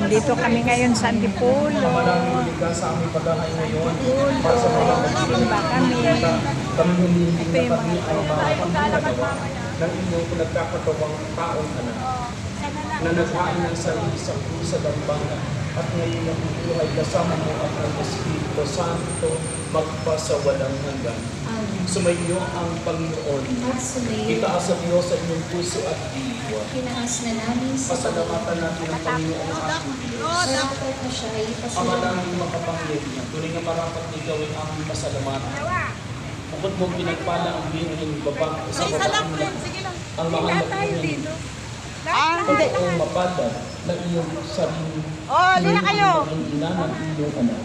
Nandito kami ngayon sa Antipolo. Maraming liga sa aming paghahay ngayon. Antipolo. Para sa mga Simba kami. kami hindi Ito yung nakabit mga ang mga pangalawa ng inyong pinagkakatawang taong anak na naghain ng sarili sa pusa dambana at ngayon ang buhay kasama mo at ang Espiritu Santo magpasawalang hanggan. Sumainyo ang Panginoon. At sumayo, Itaas sa Diyos sa inyong puso at diwa. pinaas na namin sa Pasalamatan natin ang Panginoon ang ating Diyos. dapat na siya ay Ama pasalamat. namin makapangyarihan, tunay nga marapat ni gawin aming pasalamatan. Bukod mo pinagpala ang biniging babang sa babaeng ang mahal na pinagin. Pagkaong mapadad ng iyong sarili. Lina kayo. Ang ina ng iyong anak.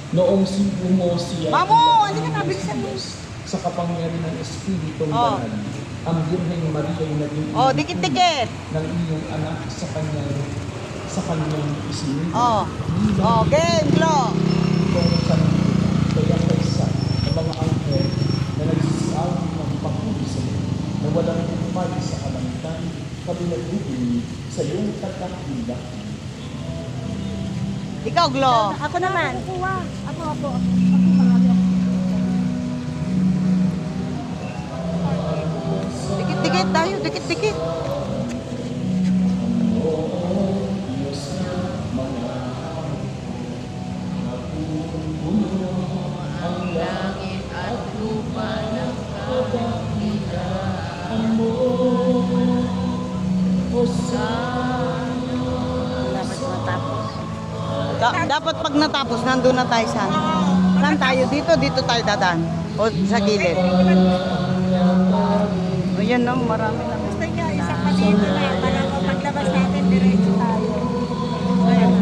Noong sipo mo siya. Mamo, hindi ka nabilisan mo. Sa kapangyarihan ng Espiritu Banal. Ang Birheng Maria ay naging dikit-dikit. ng iyong anak sa kanyang isinili. Game, Glo. Kung saan kaya kaysa ng mga anghel na nagsisiawin ng pagpuli sa iyo na walang upay sa kalangitan kami nagbubuli sa iyong pagkakilak. Ikaw, Glo. Ako naman. Ako. Dikit-dikit tayo, dikit-dikit. Dapat matapos. Dapat pag natapos, nandun na tayo saan? Saan tayo? Dito tayo dadaan. O sa gilid. O yan no, marami na. Gusto niyo, isang palito na para paglabas natin, diretso tayo. Ayan.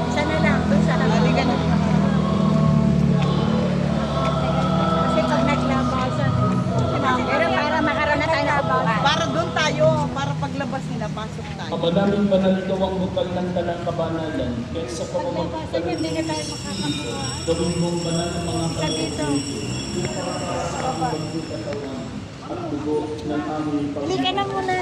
Isa na lang, doon sa lang. Halika na. Kasi pag naglabasan, pero para makaroon na tayo ng bukas. Para doon tayo, para paglabas nila, pasok tayo. Kabanaming banal ikaw ang bukal ng talang kabanalan, kaysa Paglabasan, pamamagpalan hindi na tayo makakabuha. gawin mong banal ang mga Sa dito. katawan at dugo ng aming Halika na muna.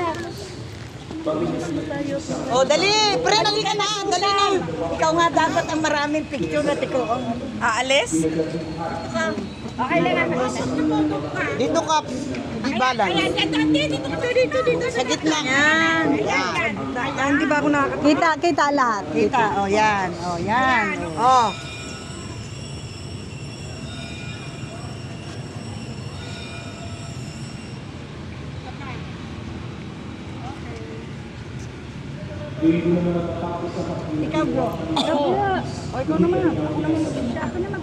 O dali, pre, dali ka na, dali na. Ikaw nga dapat ang maraming picture na tiko. Aalis? Okay lang naman. Dito ka, di balance. Dito. Sa gitna. Yan. Hindi ba ako nakakita? Kita lahat. Kita, o yan, o yan. O. Hindi mo na natatapos sa kapila. Ikaw bro. O, ikaw naman. Ako naman.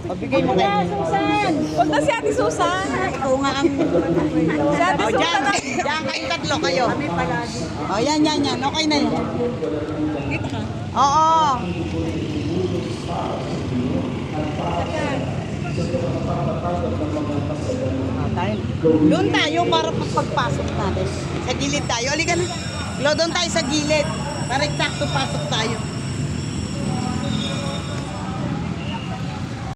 O, bigay mo kayo. Susan! Huwag na si Ate Susan. Ikaw nga ang... Si Ate Susan. Diyan kayong tatlo kayo. Kami palagi. O, yan. Okay na yan. Oo. Doon tayo para pagpasok natin. Sa gilid tayo. Halika na. Doon tayo sa gilid. Para eksakto pasok tayo.